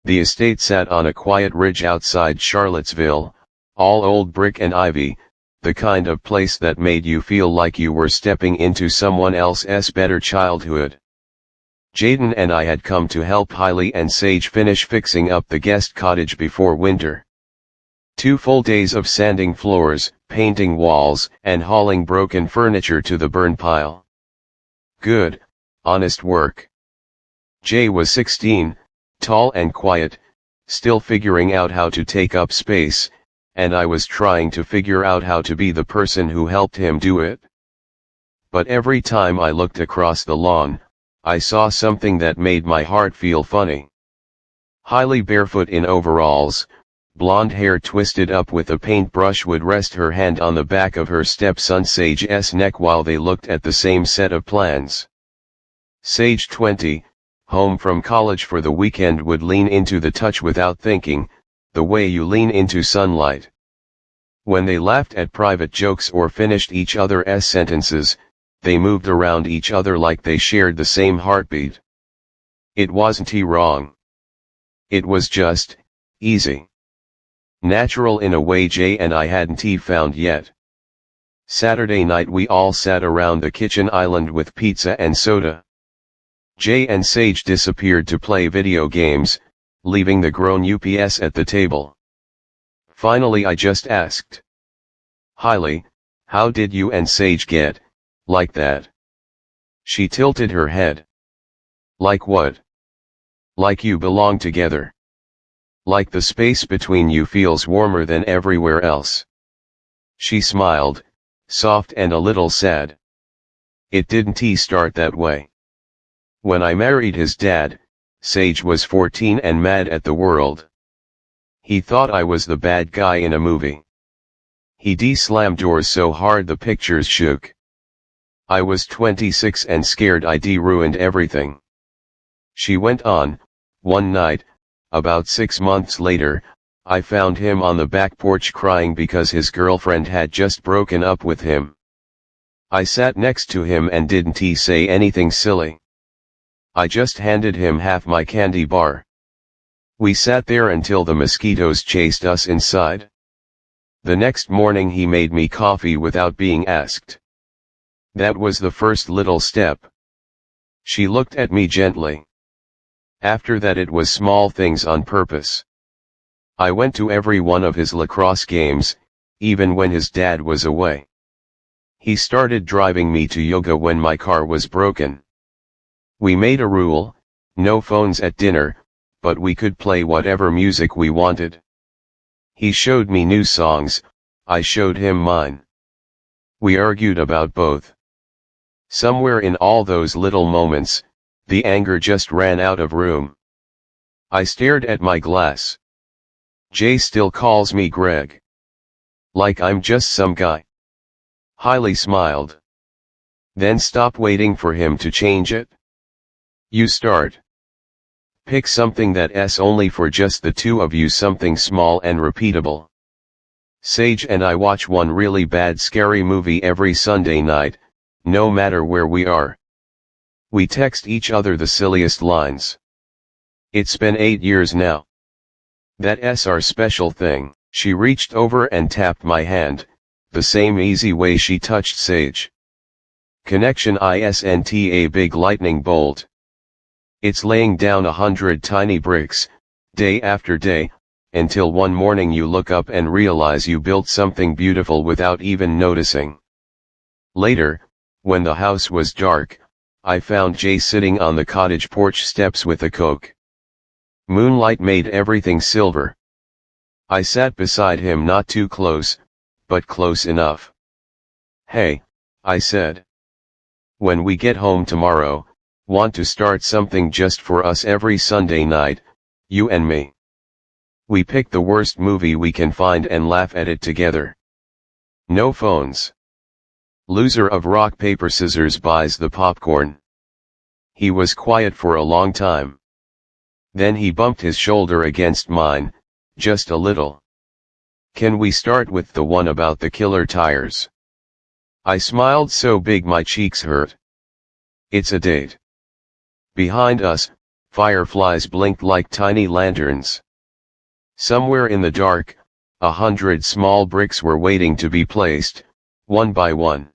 The estate sat on a quiet ridge outside Charlottesville, all old brick and ivy, the kind of place that made you feel like you were stepping into someone else's better childhood. Jaden and I had come to help Hailey and Sage finish fixing up the guest cottage before winter. 2 full days of sanding floors, painting walls, and hauling broken furniture to the burn pile. Good, honest work. Jay was 16, tall and quiet, still figuring out how to take up space, and I was trying to figure out how to be the person who helped him do it. But every time I looked across the lawn, I saw something that made my heart feel funny. Hailey, barefoot in overalls, blonde hair twisted up with a paintbrush, would rest her hand on the back of her stepson Sage's neck while they looked at the same set of plans. Sage, 20, home from college for the weekend, would lean into the touch without thinking, the way you lean into sunlight. When they laughed at private jokes or finished each other's sentences, they moved around each other like they shared the same heartbeat. It wasn't wrong. It was just easy. Natural in a way Jay and I hadn't found yet. Saturday night we all sat around the kitchen island with pizza and soda. Jay and Sage disappeared to play video games, leaving the grown ups at the table. Finally I just asked, "Hailey, how did you and Sage get like that?" She tilted her head. "Like what?" "Like you belong together. Like the space between you feels warmer than everywhere else." She smiled, soft and a little sad. "It didn't start that way. When I married his dad, Sage was 14 and mad at the world. He thought I was the bad guy in a movie. He slammed doors so hard the pictures shook. I was 26 and scared I'd ruined everything." She went on, "One night, about 6 months later, I found him on the back porch crying because his girlfriend had just broken up with him. I sat next to him and didn't say anything silly. I just handed him half my candy bar. We sat there until the mosquitoes chased us inside. The next morning he made me coffee without being asked. That was the first little step." She looked at me gently. "After that it was small things on purpose. I went to every one of his lacrosse games, even when his dad was away. He started driving me to yoga when my car was broken. We made a rule, no phones at dinner, but we could play whatever music we wanted. He showed me new songs, I showed him mine. We argued about both. Somewhere in all those little moments, the anger just ran out of room." I stared at my glass. "Jay still calls me Greg. Like I'm just some guy." Hailey smiled. "Then stop waiting for him to change it. You start. Pick something that's only for just the two of you, something small and repeatable. Sage and I watch one really bad scary movie every Sunday night, no matter where we are. We text each other the silliest lines. It's been 8 years now. That's our special thing." She reached over and tapped my hand, the same easy way she touched Sage. "Connection isn't a big lightning bolt. It's laying down 100 tiny bricks, day after day, until one morning you look up and realize you built something beautiful without even noticing." Later, when the house was dark, I found Jay sitting on the cottage porch steps with a Coke. Moonlight made everything silver. I sat beside him, not too close, but close enough. "Hey," I said. "When we get home tomorrow, want to start something just for us every Sunday night, you and me. We pick the worst movie we can find and laugh at it together. No phones. Loser of rock paper scissors buys the popcorn." He was quiet for a long time. Then he bumped his shoulder against mine, just a little. "Can we start with the one about the killer tires?" I smiled so big my cheeks hurt. "It's a date." Behind us, Fireflies blinked like tiny lanterns. Somewhere in the dark, 100 small bricks were waiting to be placed, one by one.